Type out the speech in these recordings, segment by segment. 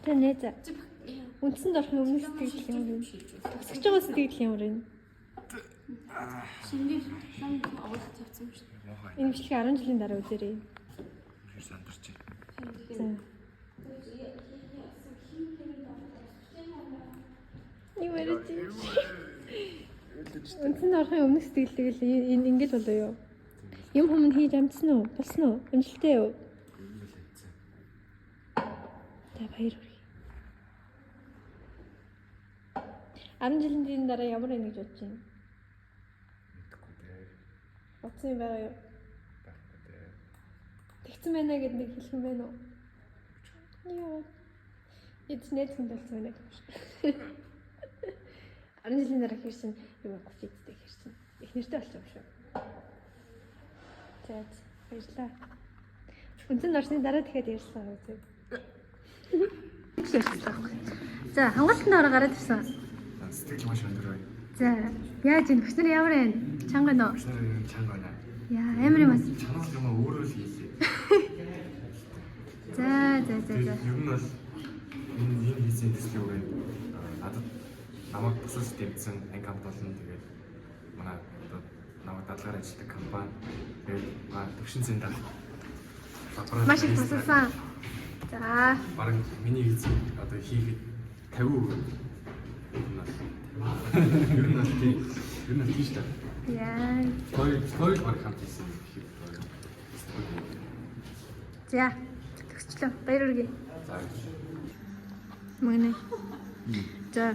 Тэ нэ за. Үндсэнд орох өмнө сэтгэл юм уу? Төгсөж байгаа сэтгэл юм уу? Шинээр намд авах тавьсан юм шүү дээ. Энэ бичлэг 10 жилийн дараа үзээрэй. Сандарч байна. За. Юу яриад чи? Үндсэнд орохын өмнө сэтгэл энэ ингэж болоо юу? Юм хүмүүс хийж амжсан уу? Болсон уу? Амжилттай юу? Та баяр хүргэе. 10 жилийн дараа ямар байна гэж бодож байна? Бодсон юм байгаа юу? Тэгсэн байна гэдэг нэг хэлэх юм байна уу? Яа. Эцнээд хүн болсон байна гэж. 10 жилийн дараа хэрсэн юм гоцтой хэрсэн. Их нэртэй болсон юм шүү. За баярлалаа. Үндсэнд орсны дараа дахиад ярьсан үү? За хангалттай ороо гараад ирсэн. Сэтгэл маш өндөр байна. За яаж энэ бүснэр ямар байна? Чанга нөө. Бүснэр чанга байна. Яа амар юм аа. Чанга юм өөрөө л хийлээ. За. Ер нь бол энэ хийсэн төслийг байна. Надад намайг тусалж дэмжсэн анги хамт болно. Тэгээд манай намайг дадлгаар ажилладаг компани тэгээд төвшин центр маш их тусалсан. За. Бараг миний хийсэн одоо хийхэд 50%. Ер нь тийш та. Яа. Хоёр баг хамт хийсэн. За. Төгсчлөө. Баяр хүргэе. За. Мөнэ. За.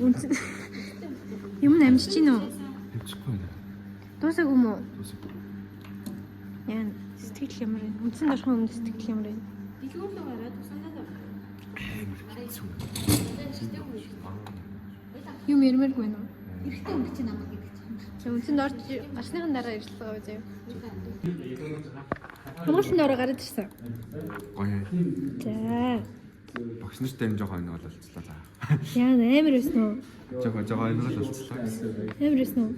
Үнэн. Юм амжиж гин үү? Амжихгүй нэ. Дуусаагүй юм уу? Дуусаагүй. Яа. Сэтгэл ямар вэ? Үндсэнд орох өмнө сэтгэл ямар вэ? Дэлгүүрлөө гараад тусаанаа Хэцүү. Юм ярмааргүй байна уу? эрэхтэй өнгө чи намайг гэдэг чинь. За үндсэнд орсныхан дараа ирсэн байгаа зөө. Хамгаалтанд ороо гараад ирсэн. Гоё. За. Багш нартай энэ жоохон энэ болцлоо за. Яа амар байсан уу? Жоохон энэ болцлоо. Амар байсан уу?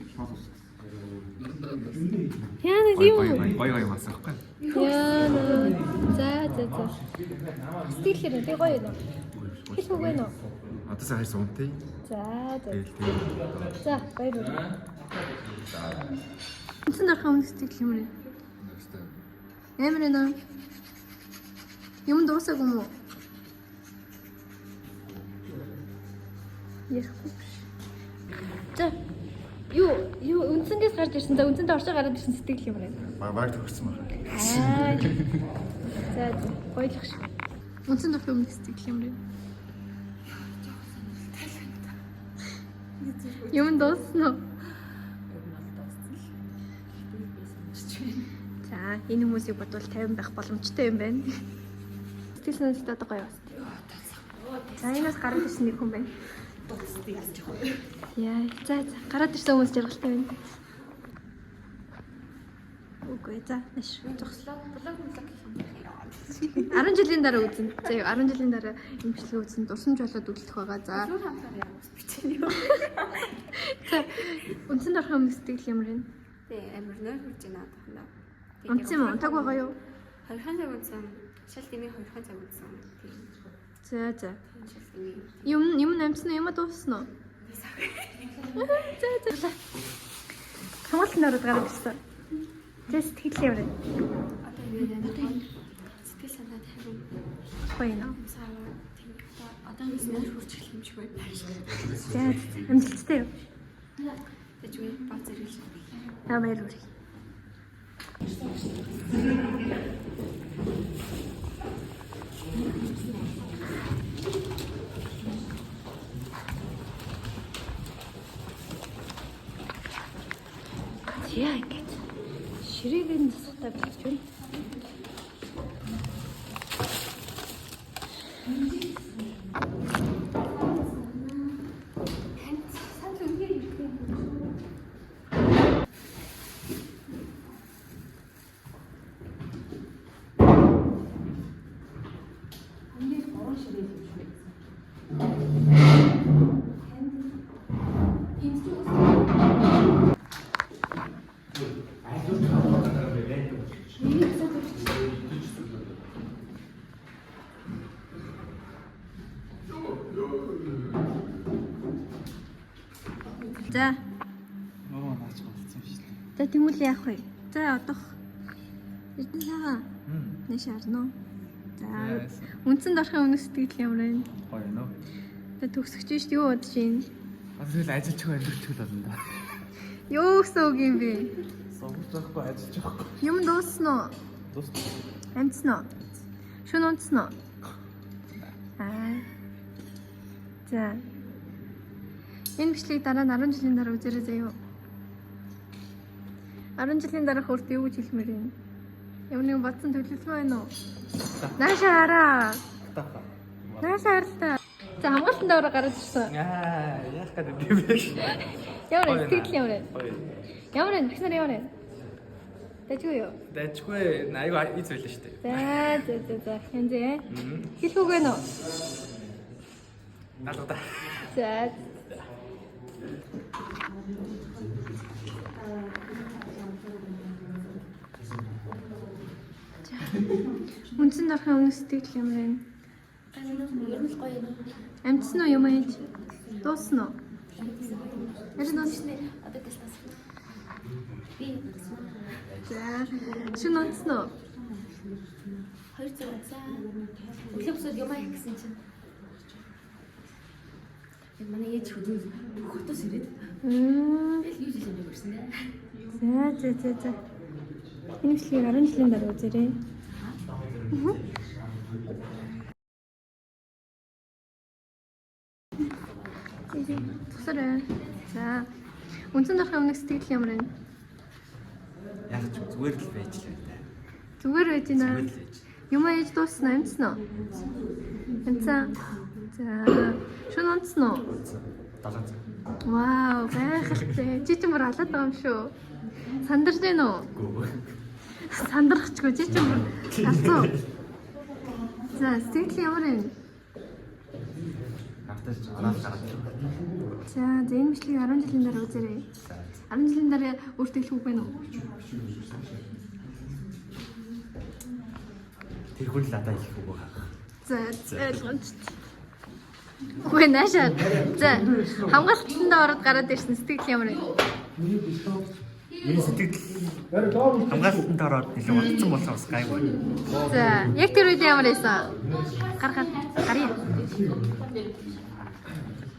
Яа нэг юм. Гоё юмсан хэвгүй. Яа. За. Сэтгэлээр би гоё юм. Хэлэх үг байна уу? Одоо сайн хайрсан үнтэй. За. Тэгээд За баяр хүргэе. Үндсэнд орох өмнө сэтгэл юм уу? Амар ээ нөө. Юм дуусаагүй юм уу? Ярихгүй биш. За. Юу үндсэндээс гарч ирсэн. За үндсэндээ оршоо гараад ирсэн сэтгэл юм байна. баг төгссөн байна. За. Гоёлох шүү. Үндсэнд орох өмнө сэтгэл юм байна. Юм дууссан уу? За, энэ хүмүүсийг бодвол 50 байх боломжтой юм байна. Сэтгэл санаатай одоо гоё байна. За, энэс гараад ирсэн нэг хүн байна. Яа, за гараад ирсэн хүмүүс жаргалтай байна. Үгүй за, нэш зогслоо. Блог гэх юм. 10 жилийн дараа үзэн. За, 10 жилийн дараа юм бичлэг үзэн дурсамж болоод үлдэх байгаа. За. Зүгээр хамтаар явах бичээ юу. За, үндсэнд орох өмнө сэтгэл ямар вэ? Тэг амар нойр хурж байна тахна. Унтсан юм уу? Унтаг байгаа юу? 2 цаг унтсан. Шал дэмий 2 цаг унтсан. За. Шал дэмий. Юм намцсан юм дууссан уу? За. Хамгаалтанд ороод гараад ирсэн. За, сэтгэл ямар вэ? Одоо юу сэтгэл санаа тавин. Гоё нөө. Саваа тийм одоо нойр хурж эхлэх юм шиг байна. За, амжилттай юу? Тэжгүй бац зэрэг. Баяр хүргэе. Яа ингэж ширээгийн засахтай болж байна. За. Нөө наач болцсон шүү дээ. За тэгвэл яах вэ? За одох. Эдэн сагаа. Нэш арно. За. Үндсэн дорхын өмнө сэтгэл ямар вэ? Гоё нөө. За төгсөж шүү юу бодож байна? Тэгэл ажиллаж байгаа өндөрчл болно да. Юу гэсэн үг юм бэ? Сонгож байхгүй ажиллаж байгаа. Юм дуусна уу? Дуусна. Амтсан уу? Шүн унтсан уу? За. Энэ бичлэгийг дараа нь 10 жилийн дараа үзээрэй заяа. 10 жилийн дараа хүрт юу гэж хэлмээр юм? Ямар нэгэн бодсон төлөвлөгөө байна уу? Наашаа хараа. Наашаа харлаа. За хамгаалтан давраа гараад ирсэн. Яах гэдэг юм бэ? Ямар вэ? Сэтгэл ямар вэ? Ямар вэ? Бихнэр ямар вэ? Дэжгүй юу? Дэжгүй аюу ийц байлаа шүү дээ. За. Хэнзээ. Хэлэх үг байна уу? Налуудаа. За. Үндсэн дорхын өмнө сэтгэл ямар вэ? Ер нь л гоё юм. Амтсан уу юм ээж? Дуусна уу? Яаж дуусна? Одоо тест. Би За. Шүн унтсан уу? 200 за. Өглөөсөө юм аа гэсэн чинь. Манай ээж хөдөө хотоос ирээд. Тэгэл юу хийж юм гэсэн дээ. За. Энэ бичлэгийг 10 жилийн дараа үзээрэй. Тусараа. За. Үндсэн дорхын өмнө сэтгэл ямар вэ? Яг ч зүгээр л байж л байна. Зүгээр байж байна. Зүгээр л байж. Юм ээж дуусна амтсан уу? Амтсан. За. Шүн унтсан уу? 7 цаг. Вау, гайхалтай. Чи ч мөр алаад байгаа юм шүү. Сандарч байна уу? Гүү. Сандрахчгүй чи ч мөр алцсан. За, сэтгэл ямар вэ? Автаж анаал гараад ирсэн. За, энэ бичлэгийг 10 жилийн дараа үзээрэй. 10 жилийн дараа өөртөө хэлэх үг байна уу? Тэр хүн л надад их үг хаа. За, ойлгомжтой. Үгүй наашаа. За, хамгаалтандаа ороод гараад ирсэн сэтгэл ямар вэ? Энэ сэтгэл хамгаалтанд ороод илүү удцсан болохоос гайгүй. За, яг тэр үед ямар байсан? Гарья.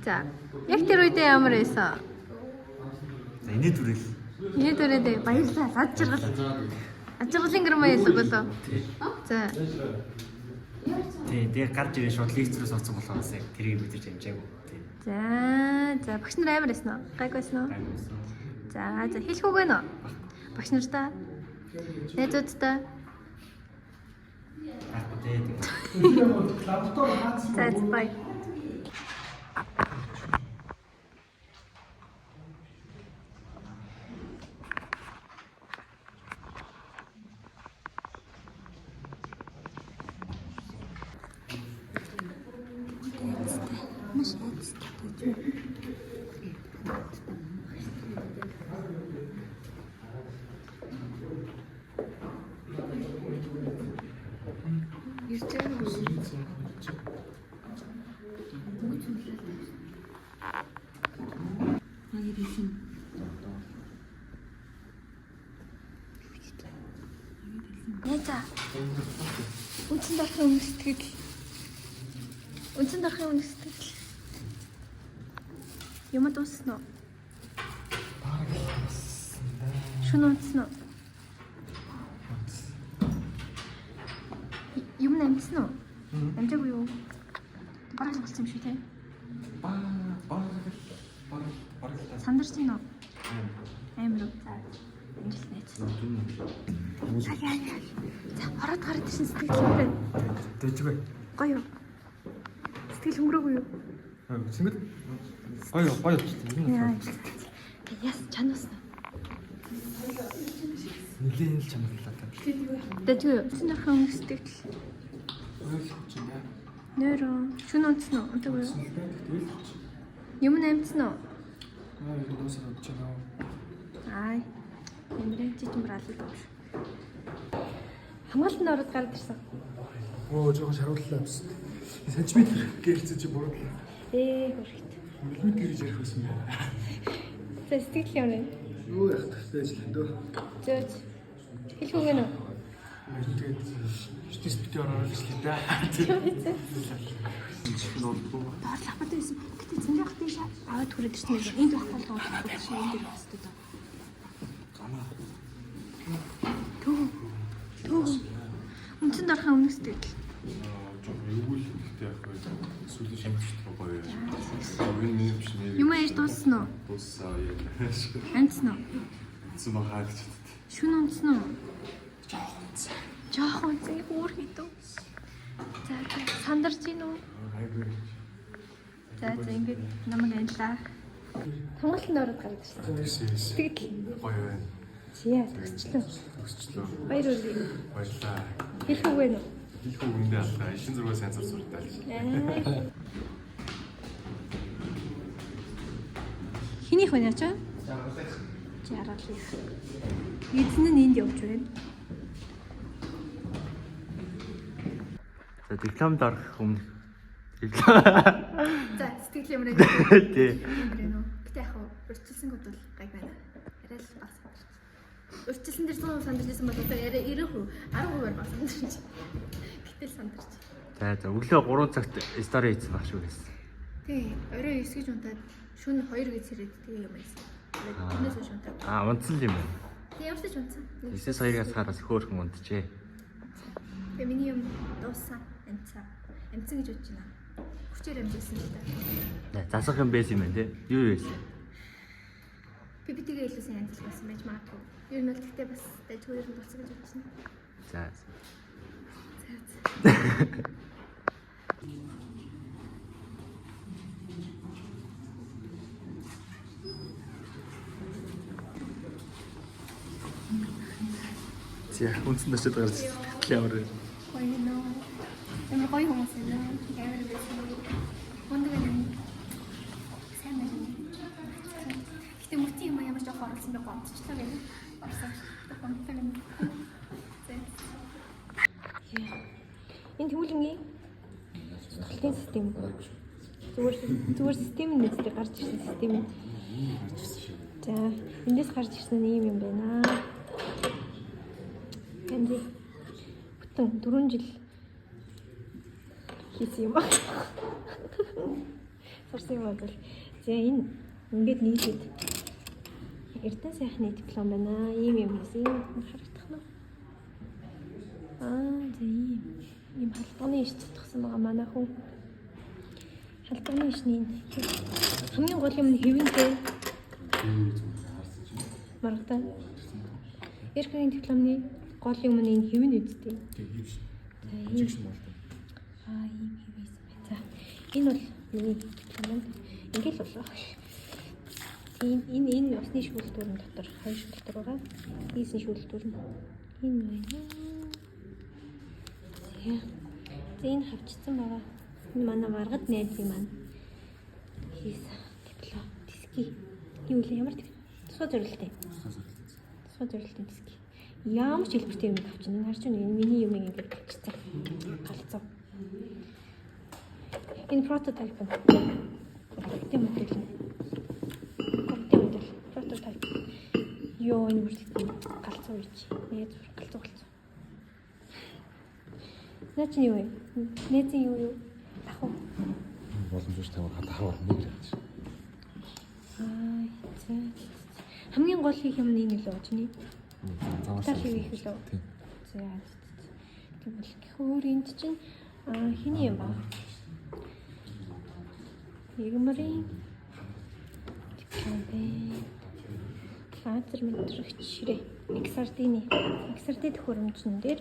За, яг тэр үед ямар байсан? За энэ дүрэл. Энэ төрөдөө баярлалаа. Ажиргал. Ажиргалын гэрмээ ялгуулаа. За. Тэгээ гарч ирээ шууд лекцрээс оцсон болохоос тэрийг мэдэрч амжаагүй. За, багш нар амар байсан уу? Гайгүйсэн үү? За, хэлэх үг байна уу? Багш нартаа. Найзуудтай. За, бай. Яа. Үндсэн дорхын өмнө сэтгэл. Үндсэн дорхын өмнө сэтгэл. Юм дуусна уу? Шүн унтсан уу? Юм амтсан уу? Амжаагүй юу? Бараг л болсон юм шүү те. Сандарч байна уу? Амар уу? За, ороод гараад ирсэн сэтгэл юм байна. Дэжгүй. Гоё юу? Сэтгэл хөнгөрөөгүй юу? Сэтгэл гоё. Яс чанаас. Нэлийн л чамглалаа та. Дэжгүй юу? Синийхэн өмнө сэтгэл. Нэрөө шүн унтсан уу? Унтаагүй юу? Юм амтсан уу? Ай. Эмрээ чи ч мралал доош. Хамгаалтанд ороод гараад ирсэн. Жоохон шарууллаа юмсан. Сантиметр гэрэлцэж чи буруу. Хөрхт. Миллиметр гэж ярих байсан байна. За сэтгэл юм байна. Юу яах вэ дөө? Зөөж. Хэлэх үг нэ. Тэгээд статистикээр оруулж л да. Доорлох бат байсан. Гэтэ цэнгэх тийш аваад хүрээд ирсэн юм. Энд байх болгоо шин энэ дэр бас дөө. Төг. Үнцэн дорхын өмнө сэтгэл. Юу л ихтэй яах вэ? Эсвэл шимжчих гоё юм. Энэ миний биш нэ. Юм яаж дууссан уу? Дуусаа яа. Амцсан уу? Зүм хаад ч. Шүн унтсан уу? Жохон зэг өөр хийдүү. За сандарч гин үү? Айгүй. За ингэж намайг анлаа. Сонголтонд ороод гараад ирсэн. Сэтгэл. Гоё байна. Зяа төгсчлөө. Өсчлөө. Баяр хүргэе. Баярлаа. Хэлэх үг нэ. Хэлэх үг үндэ алгаа. Шин зураг сайн зурсуултаа. Хинийх байна ч? Жаргалыг. Эзэн нь энд явж байна. За дипломд орох өмнө За сэтгэл юмраа тий. Гэтэ яг урьдчилсангууд бол гайг байна. Арай л баг сандарч. Урьдчилсан дээр 100% сандарч байсан бол одоо арай 90%, 10%-аар баг сандарч. Гэтэл сандарч. За өглөө 3 цагт стори хийсэн баг шүү гэсэн. Тий, орой 9 гэж унтаад шөнө 2 гэж сэрээд тэгээ юм байсан. Тэрнээс хойш унтаад. Унтсан юм байна. Тий, ямар ч ч унтсан. 9-2-аас хараас хөөрхөн унтжээ. Тэгээ миний юм дууссан. Амцсан гэж бодож байна. Хүчээр амжуулсан л та. Засах юм байсан юм байна тий. Юу байсан? PPT-гээ илүү сайн амжилт байсан байж магадгүй. Ер нь бол гэхдээ бас дэж хоёр нь болсон гэж бодсон. За. Зя үнсэн дашид гарч ямар вэ? Гоё нөө. Ямар гоё хүмүүс юм нөө. Ямар байсан. Өндөг юм. Сайн байна. Гэтэ мөти юм ямар ч хоолсон бэ гомдчихлаа гэнэ. Орсон. Гомдтой юм. Энэ төвлөнгийн судалгааны систем. Зүгээр систем нь үстэй гарч ирсэн систем. За, эндээс гарч ирсэн ийм юм байна. Энд бүтэн 4 жил хийсэн юм байна. Сурсан юм бол. За, энэ ингээд нийлээд Эрдэнэ сайхны диплом байна. Ийм юм хийсэн. Харагдах нь. За ийм халдварны иш цутгсан байгаа манай хүн. Халдварны ишний хамгийн гол юм нь хэвэнтэй. Маргатай. Эрхний дипломны гол юм нь энэ хэвэн үсттэй. Ийм хэвээсэн байна. За энэ бол миний диплом. Ингээл болоо. Энэ усны шүүлтүүрэн дотор хоёр шүүлтүүр байгаа. Хийсэн шүүлтүүр нь энэ байна. За энэ хавчсан байгаа. Энэ манай маргад найзын маань хийсэн диплом диски. Юу вэ? Ямар диски? Тусгай зорилттой. Тусгай зорилттой диски. Ямар ч хэлбэртэй юм авчихна. Энэ харж байна. Энэ миний юм ингээд болчихсон. Галзуу. Энэ прототип нь. Прототип модель. Прототип. Ёо энэ бүрэлдэхүүн галзуу үйч. Нээд зур галзуу. Наач нь юу вэ? Нээзэн юу? Ах уу. Боломжтой тавар хатахаар нэг л гэж. За. Хамгийн гол хийх юм нь энэ л очны. Заавал хийх л үү? За. Тэгвэл өөр энд чинь хиний юм ба? Ягмарын лазер мэдрэгч ширээ. XRD төхөөрөмжн дээр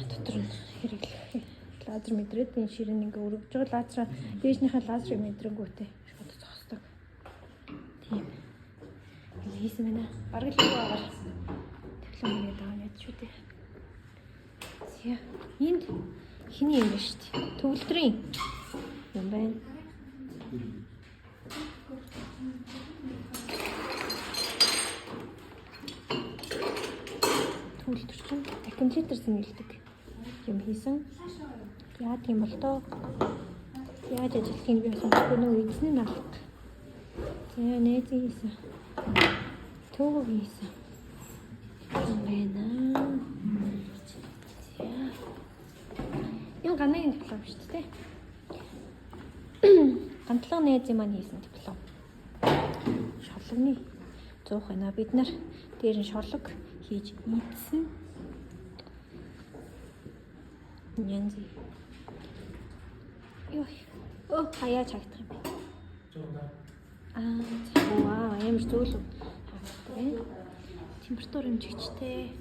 дотор нь хэрэглэх лазер мэдрээд энэ ширээн ингээ өргөж байгаа лазер дээшнийхээ лазерыг мэдрэнгүүтээ шууд зогсдог. Тийм. Энэ хийсэн байна. Бараг л байгаа. Диплом хийгээд байгаа юм шүү дээ. Зя. Энд хиний юм шүү дээ. Төвлөрийн юм байна. Төвлөрчин аккумулятор зэмлдэг юм хийсэн. Яа тийм бол тоо яаж ажиллахыг би сонсохгүй нөө эзэн нь алга. Тэгээ нээзийн хийсэн. Төөгөө хийсэн. юм байна. Юм гангийн диплом шүү дээ. Гантлага нээзийн маань хийсэн диплом. Шорлогны 100 байна. Бид нар дээр нь шорлог хийж ийдсэн. Янз. Ёо, хаяа чагтах юм бэ? Вау, ямар зөөлөв. Температур хэмжигчтэй.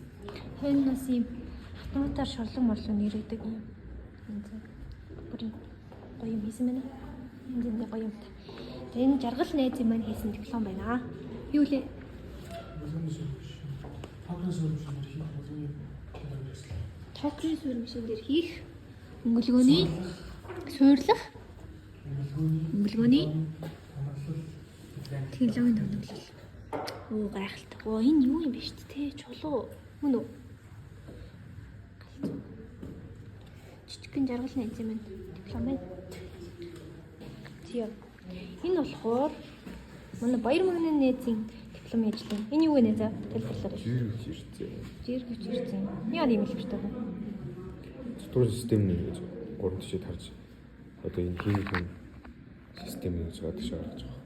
Хойноос юм автоматар шорлог морлог нэрээдэг юм. Бүрийн гоё юм хийсэн байна. Энэ гоё юмтай. Энэ жаргал найз юм маань хийсэн диплом байна. Юу лээ? Токрын суурьмшин дээр хийх өнгөлгөөний суурлах өнгөлгөөний технологийн төвлөл. Оо гайхалтай. Оо энэ юу юм бэ шүү дээ? Чулуу. Мөн үү? Жижигхэн жаргал найз юм байна. Диплом байна. Тийм. Энэ болохоор манай баяр мөнгөний найзын диплом яжлаа. Энэ юу вэ нэ? Тайлбарлаарай. Жиргэж ирсэн. Яа юм хэлбэртэй вэ? Структур систем гэж 3 тишэд харж одоо энэ химийн системийг зөөж гаргаж байгаа.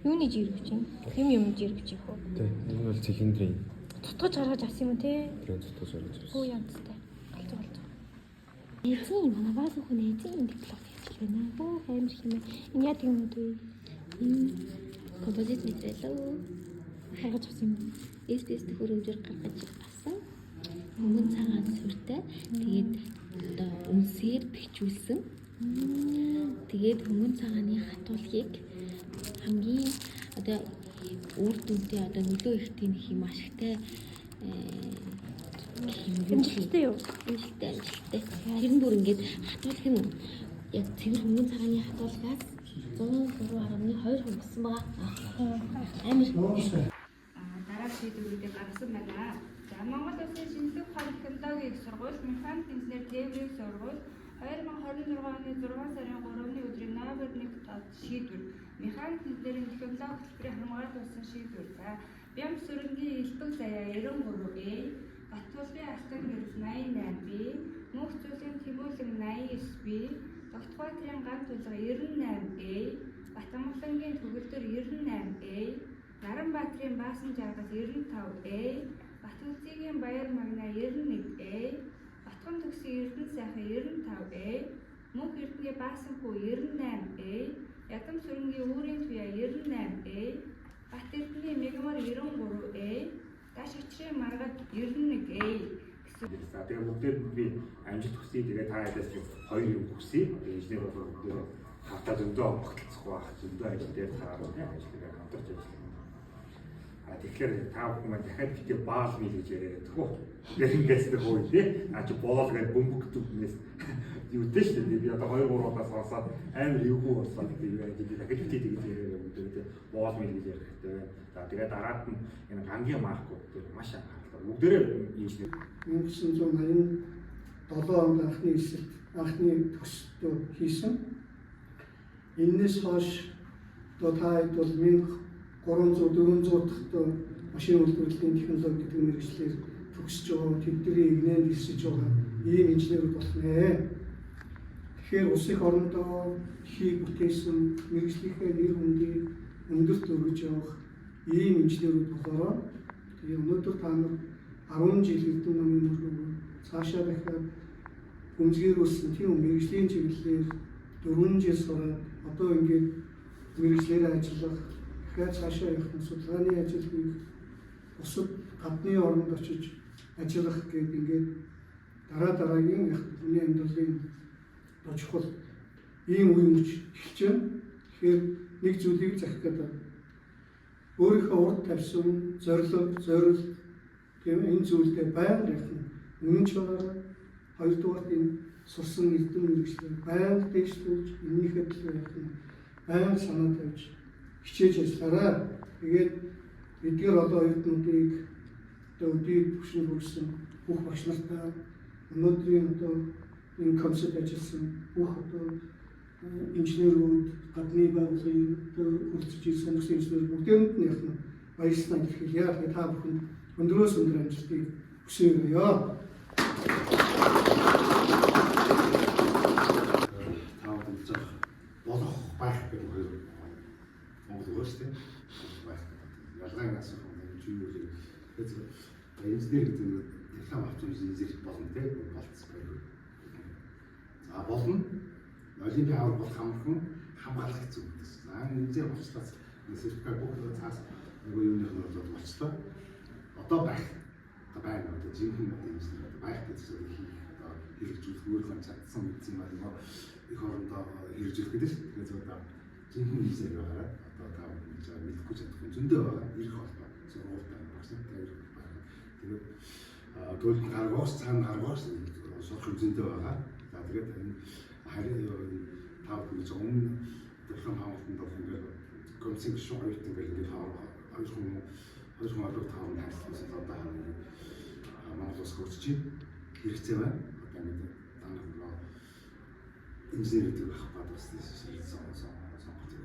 Юуны жиргэж юм? Юм жиргэж их үү? Тийм. Энэ бол цэхиндрийн Тутгаж гаргаж авсан юм те. тэр зөтөж гаргаж ирсэн. Хөө янзтай. Галзуу. Эзэн манай бааз хүн эзэн диплом хийж байна. Хөө амар хэмээ. Энэ яа тийм үү? Энэ композит мэтрэлөө гаргаж авсан юм. Эстес хөрөмжөр гаргаж авсан. Мөнгөн цагаан сүртэй. Тэгээд одоо үнсээр бичүүлсэн. Тэгээд мөнгөн цагааны хатуулгыг хамгийн одоо үр дүнтэй одоо нөлөө их тийм хэм ашигтай Амжилттай юу? амжилттай. Тэр нь бүр ингээд хатуулг нь яг цэвэр мөнгөн цагааны хатуулгаас 103.2 хүнсэн байгаа. Амар. Дараа шийдвэрүүдийг гаргасан байна. За Монгол Улсын шинжлэх ухааны технологийн их сургууль, механик инженер тээврийн сургууль 2026 оны 6 сарын 3-ны өдрийн номер 1 тал шийдвэр. Механик инженерийн технологи хэлбэрийн хамгаалуулсан шийдвэр. За Бямс сүрэнгийн элбэг заяа 93A, Батуулгын алтан гэрэл 88B, Мөнх зүйлийн тэмүүлэг 89B, Тогтбаатрын ганц тулга 98A, Батамгалангийн төгөлдөр 98A, Наранбаатрын баасан жаргал 95A, Батүлцгийн баяр магна 91A, Батхан төгсгийн Эрдэнэ сайхан 95A, Мөнх эрдэнэ баасан хүү 98A, Ядам сүрэнгийн үүрийн туяа 98A, Бат эрдэнэ мегамар 93A, Даш очрын маргад 91A гэсэн. Тэгээ бүгдээр би амжилт хүсье. Тэгээ та ядаас ч 2 юм хүсье. Тэгээ инженер болоод бүгдээр хавтаа зөндөө багталцахгүй байх. Зөндөө ажил дээр цаараа ажиллагаа хамтарч ажиллах. Тэгэхээр та бүхэн маань дахиад битээ баал мэл гэж яриад төгөө. Тэгээ ингээс нэг хөө тий. Чи боол гэж бөмбөгдөв юмээс юутэй шүү дээ. Би одоо 2-3 удаас сонсоод амар эвгүй болсон гэдэг юм ажил дахиад битээ гэж яриад бүгдээ боол мэл гэж яриадтай. За тэгээ дараад нь энэ гангийн маркууд дээр маш анхаарал. Бүгдээрээ инженер 1987 онд анхны эсэлт анхны төсөлтөө хийсэн. Энэс хойш одоо та хэд бол 1300 400 дахь машин үйлдвэрлэлийн технологи гэдэг мэргэжлэр төгсөж байгаа тэдний игнэнд ирсэж байгаа ийм инженерүүд болно. Тэгэхээр улс их орондоо хийг бүтээсэн мэргэжлийнхээ нэр хүндийг өндөрт өргөж явах ийм инженерүүд болохоор тэгээ өнөөдөр та нар 10 жил хэдэн намын мөрөөр цаашаа дахиад гүнзгийрүүлсэн тийм мэргэжлийн чиглэлээр 4 жил сураад одоо ингээд мэргэжлээр ажиллах дахиад цаашаа явах судалгааны ажил хийх бусад гадны оронд очиж ажиллах гэдэг ингээд дараагийн яг хүний амьдралын чухал ийм үе мөч эхэлж байна. Тэгэхээр нэг зүйлийг захих гэдэг өөрийнхөө урд тавьсан зорилго тийм энэ зүйлдээ байнга явах нь үнэн ч байгаа. Хоёрдугаар энэ сурсан эрдэм мэргэжлэр байнга дэвшлүүлж энийхээ төлөө явах нь байнга санаа тавьж хичээж ажиллаарай. Тэгээд эдгээр одоо эрдэмтдийг одоо өдөрт төвшин хүрсэн бүх багш нартай өнөөдрийн одоо энэ концепт ажилласан бүх одоо инженерүүд, гадны байгууллагын хүртэж ирсэн сонирхсан инженер бүгдээрэнд нь яг нь баярлалаа хэлэх яг та бүхэн өндрөөс өндөр амжилтыг хүсье. болох байх гэдэг нь Монгол шүү дээ. Байх. Ялгаагийн асуух юм чинь юу вэ? Тэгэхээр инженер гэдэг нь диплом авч инженер болно те болцсон. За болно. Олимпийн аврал болох хамхан хамгаалах хэцүү гэсэн. Инженер болчихлоос сертификат бүгд цаас нөгөө юуных нь болчихлоо. Одоо байх. Одоо байна. Одоо жинхэнэ инженер байх гэж хийх одоо хэрэгжүүлэх өөрийнхөө чадсан мэдсэн юм аа их орондоо хэрэгжүүлэх гэдэг шүү. Тэгэхээр одоо жинхэнэ инженер байгаа. Одоо та мэдхгүй чадах зөндөө байгаа. Ирэх холбоо сургуультай багсан тавьж байна. Тэгээд гол гаргаас цаана гаргаас сурах зөндөө байгаа. За тэгээд энэ харин тав гэж өмнө диплом хамгаалтанд бол ингээд комсинг шүү гэдэг ингээд хоёр хүн алуу таавар хайрлуулсан одоо Монголоос хөрч хэрэгцээ байна. Одоо ингээд танаа инженерүүд байх бат бас сонгох гэдэг.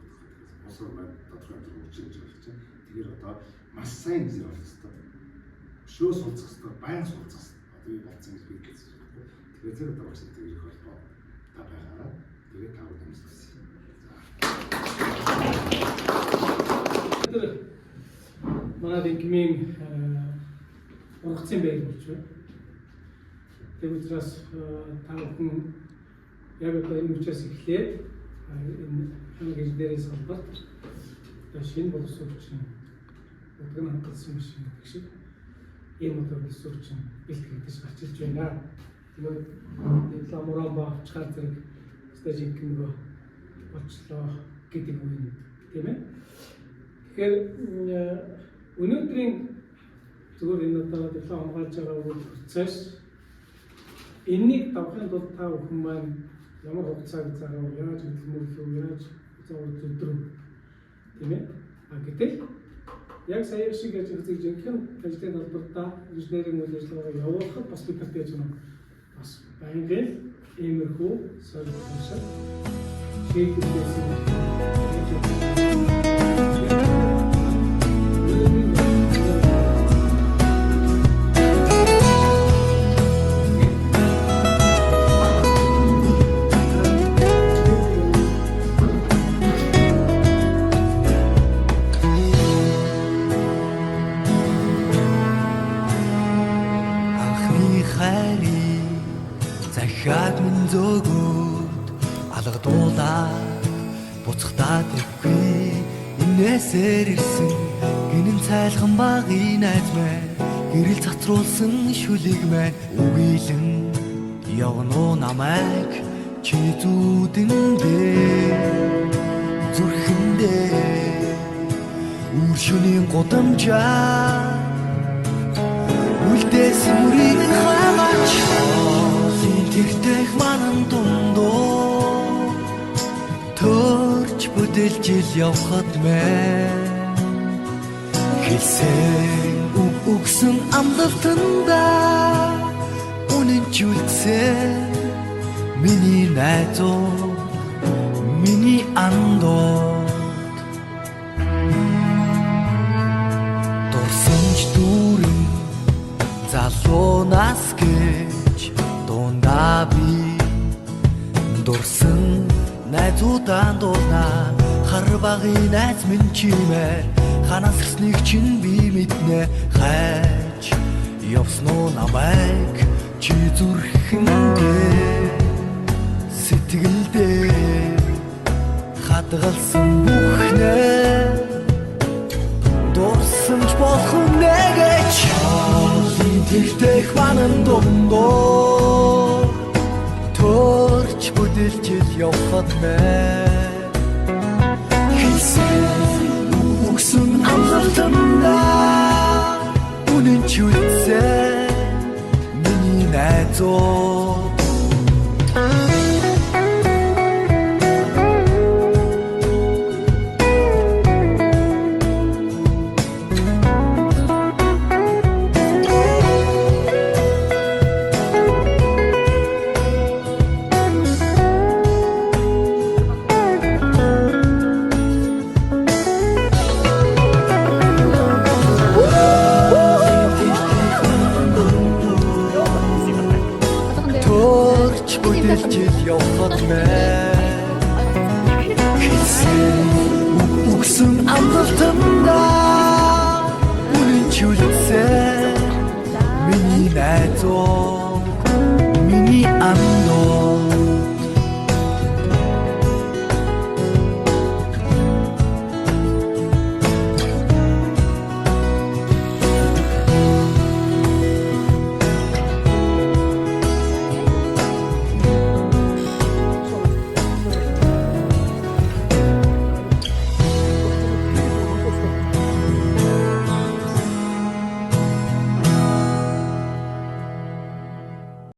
Осоо маань тодорхой хэмжээнд үржиж болж байна. Тэгэхээр одоо маш сайн инженер болох хэрэгтэй. Шөө сурцах хэрэгтэй, баян сурцах хэрэгтэй. Одоо юу болцсон гэж би хэлсэн. Тэгэхээр зэрэг одоо багш нар ирэх холбоо та байгаараа тэгээд тавд амжилтсан. За. Манай дэмжмийн ургацын байр болж байна. Тэгээд учраас та бүхэн яг одоо энэ учраас эхлээд энэ хангаж дээрээс холбоод шинэ боловсруучийн удаа хангалтсан машин гэх шиг ийм одоо боловсруучийн бэлтгэгдэж гарч ирж байна. Тэгээд диплом уран авчгаар зэрэг стажинг нөгөө болчлоо гэдэг үг тийм ээ. Тэгэхээр өнөөдрийн зүгээр энэ одоо диплом хамгаалж байгаа процесс энэнийг давахын тулд та бүхэн маань ямар хугацааг зарав, яаж хөдөлмөрлөв, яаж зөвлөдрөв тийм ээ. Гэтэл яг сая шиг ажил жинхэнэ ажлын талбартаа инженерийн үйл ажиллагаа явуулахад бас бид нарт яаж нэг бас байнгын иймэрхүү солилцоос захиад минь зөөгөөд алгадуулаад буцахтаад ихгүй инээсээр ирсэн гинэн цайлхан багын найз маань гэрэл цацруулсан шүлэг маань үгийлэн явнуу намайг чи зүүдэндээ зүрхэндээ үр шөнийн гудамжаа үлдээсэн мөрийг хаваач Тэгтэх манан дундуу төрч бүдэлж ил явхад мэн хэлсэн өгсөн амлалтанда үнэнчүүлсэн миний найзуу миний андууд дурсамж дүүрэн залуунаас би дурсан найзуудаа дуулна хар багын найз минь чимээ ханаас ирснийг чинь би мэднэ хайж явсноо намайг чи зүрхэндээ сэтгэлдээ хадгалсан бүхнээ дурсамж болох нэгэж тэгтэх манан дундуу төрч бүдэлж явхад мэн хэлсэн өгсөн амлалтанда үнэнчүүлсэн миний найзуу